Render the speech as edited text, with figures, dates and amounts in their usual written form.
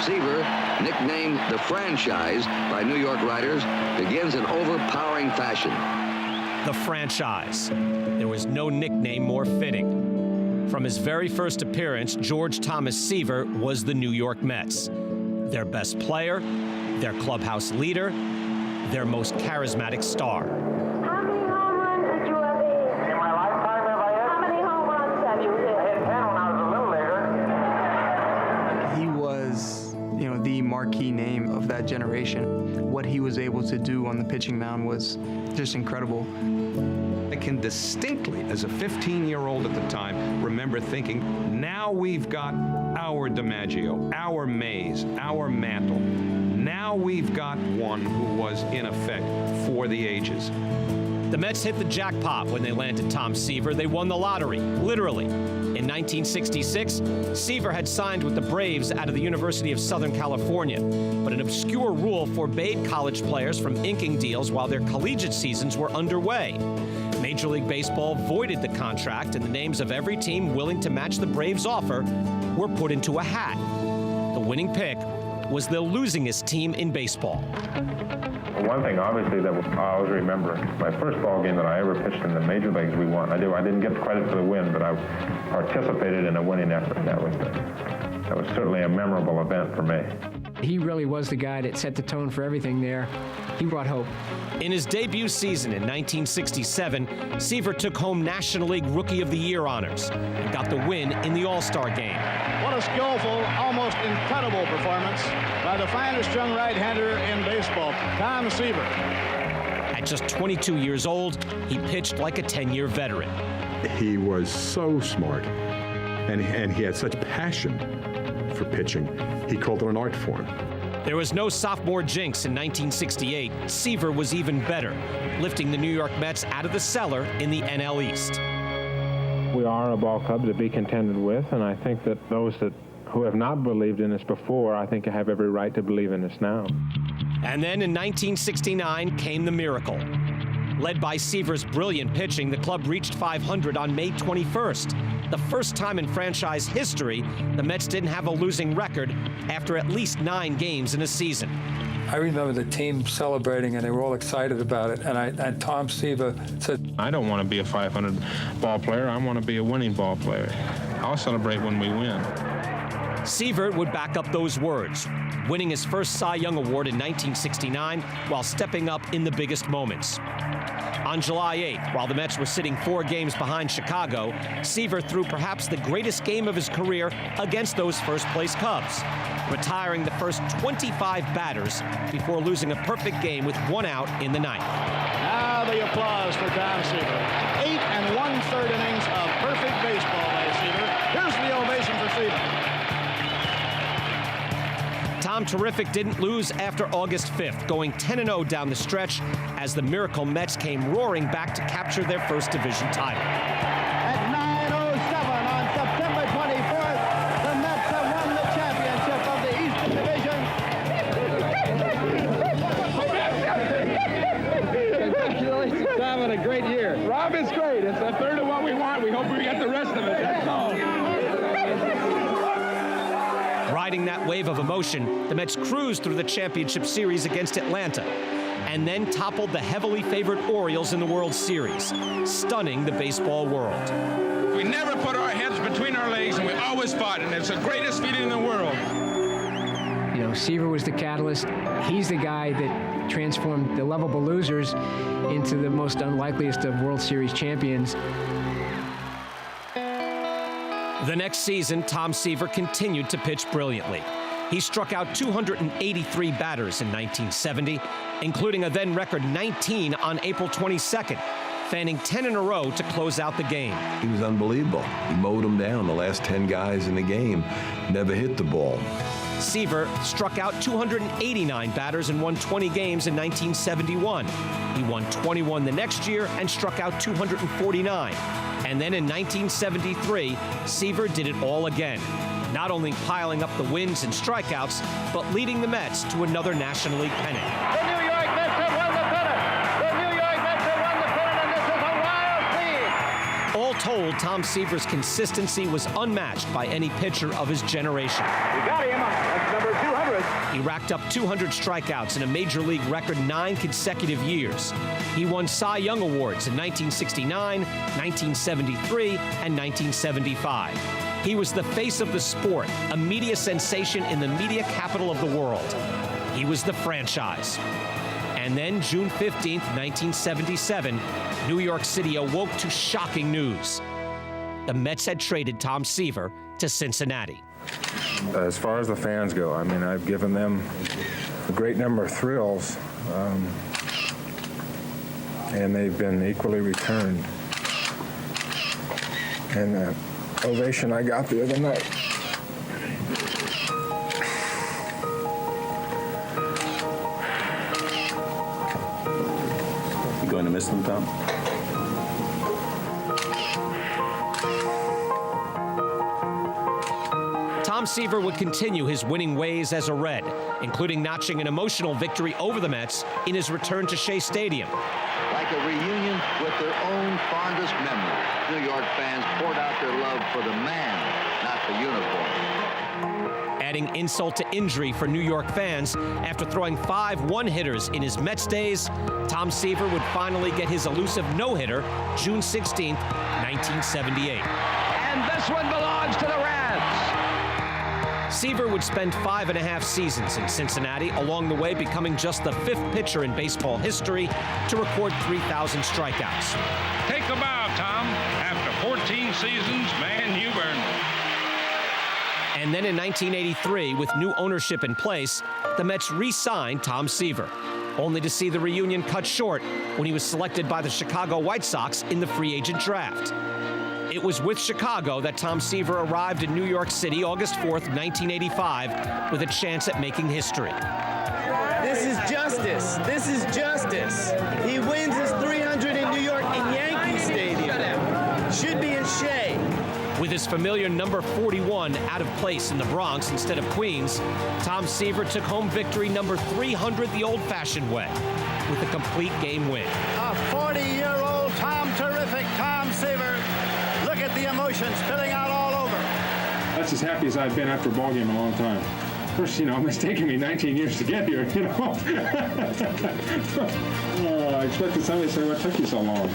Seaver, nicknamed the franchise by New York writers, begins in overpowering fashion. The franchise. There was no nickname more fitting. From his very first appearance, George Thomas Seaver was the New York Mets. Their best player, their clubhouse leader, their most charismatic star. How many home runs did you ever hit? In my lifetime, have I hit? How many home runs have you hit? I hit 10 when I was a little bigger. He was, the marquee name of that generation. What he was able to do on the pitching mound was just incredible. I can distinctly, as a 15-year-old at the time, remember thinking, now we've got our DiMaggio, our Mays, our Mantle. Now we've got one who was, in effect, for the ages. The Mets hit the jackpot when they landed Tom Seaver. They won the lottery, literally. In 1966, Seaver had signed with the Braves out of the University of Southern California, but an obscure rule forbade college players from inking deals while their collegiate seasons were underway. Major League Baseball voided the contract, and the names of every team willing to match the Braves' offer were put into a hat. The winning pick was the losingest team in baseball. One thing, obviously, that I always remember, my first ball game that I ever pitched in the major leagues, we won. I didn't get credit for the win, but I participated in a winning effort. That was certainly a memorable event for me. He really was the guy that set the tone for everything there. He brought hope. In his debut season in 1967, Seaver took home National League Rookie of the Year honors and got the win in the All-Star game. What a skillful, almost incredible performance by the finest young right-hander in baseball, Tom Seaver. At just 22 years old, he pitched like a 10-year veteran. He was so smart, and he had such passion for pitching. He called it an art form. There was no sophomore jinx in 1968. Seaver was even better, lifting the New York Mets out of the cellar in the NL East. We are a ball club to be contended with, and I think that those who have not believed in us before, I think have every right to believe in us now. And then in 1969 came the miracle. Led by Seaver's brilliant pitching, the club reached 500 on May 21st. The first time in franchise history, the Mets didn't have a losing record after at least 9 games in a season. I remember the team celebrating, and they were all excited about it. And Tom Seaver said, I don't want to be a 500 ball player. I want to be a winning ball player. I'll celebrate when we win. Seaver would back up those words, winning his first Cy Young Award in 1969 while stepping up in the biggest moments. On July 8th, while the Mets were sitting 4 games behind Chicago, Seaver threw perhaps the greatest game of his career against those first-place Cubs, retiring the first 25 batters before losing a perfect game with 1 out in the 9th. Now the applause for Tom Seaver. 8 1/3 innings of perfect baseball by Seaver. Here's the ovation for Seaver. Tom Terrific didn't lose after August 5th, going 10-0 down the stretch as the Miracle Mets came roaring back to capture their first division title. At 9:07 on September 24th, the Mets have won the championship of the Eastern Division. Congratulations, Tom, on a great year. Rob, is great. It's a third of what we want. We hope we get the rest of it. That's all. Riding that wave of emotion, the Mets cruised through the championship series against Atlanta and then toppled the heavily favored Orioles in the World Series, stunning the baseball world. We never put our heads between our legs, and we always fought, and it's the greatest feeling in the world. Seaver was the catalyst. He's the guy that transformed the lovable losers into the most unlikeliest of World Series champions. The next season, Tom Seaver continued to pitch brilliantly. He struck out 283 batters in 1970, including a then-record 19 on April 22nd, fanning 10 in a row to close out the game. He was unbelievable. He mowed them down. The last 10 guys in the game never hit the ball. Seaver struck out 289 batters and won 20 games in 1971. He won 21 the next year and struck out 249. And then in 1973, Seaver did it all again, not only piling up the wins and strikeouts, but leading the Mets to another National League pennant. The New York Mets have won the pennant. The New York Mets have won the pennant, and this is a wild scene. All All told, Tom Seaver's consistency was unmatched by any pitcher of his generation. We got him. That's number 200. He racked up 200 strikeouts in a major league record 9 consecutive years. He won Cy Young Awards in 1969, 1973, and 1975. He was the face of the sport, a media sensation in the media capital of the world. He was the franchise. And then June 15th, 1977, New York City awoke to shocking news. The Mets had traded Tom Seaver to Cincinnati. As far as the fans go, I mean, I've given them a great number of thrills, and they've been equally returned. And the ovation I got the other night, you going to miss them, Tom? Tom Seaver would continue his winning ways as a Red, including notching an emotional victory over the Mets in his return to Shea Stadium. Like a reunion with their own fondest memories, New York fans poured out their love for the man, not the uniform. Adding insult to injury for New York fans, after throwing 5 one-hitters in his Mets days, Tom Seaver would finally get his elusive no-hitter June 16th, 1978. And this one belongs to the Reds. Seaver would spend 5.5 seasons in Cincinnati, along the way becoming just the 5th pitcher in baseball history to record 3,000 strikeouts. Take a bow, Tom. After 14 seasons, man, you've earned it. And then in 1983, with new ownership in place, the Mets re-signed Tom Seaver, only to see the reunion cut short when he was selected by the Chicago White Sox in the free agent draft. It was with Chicago that Tom Seaver arrived in New York City August 4th, 1985, with a chance at making history. This is justice. This is justice. He wins his 300 in New York in Yankee Stadium. Should be in Shea. With his familiar number 41 out of place in the Bronx instead of Queens, Tom Seaver took home victory number 300 the old-fashioned way, with a complete game win. A 40-year-old Terrific Tom Seaver. Look at the emotion spilling out all over. that's as happy as I've been after a ball game in a long time. Of course, it's taken me 19 years to get here, I expected somebody to say, what took you so long?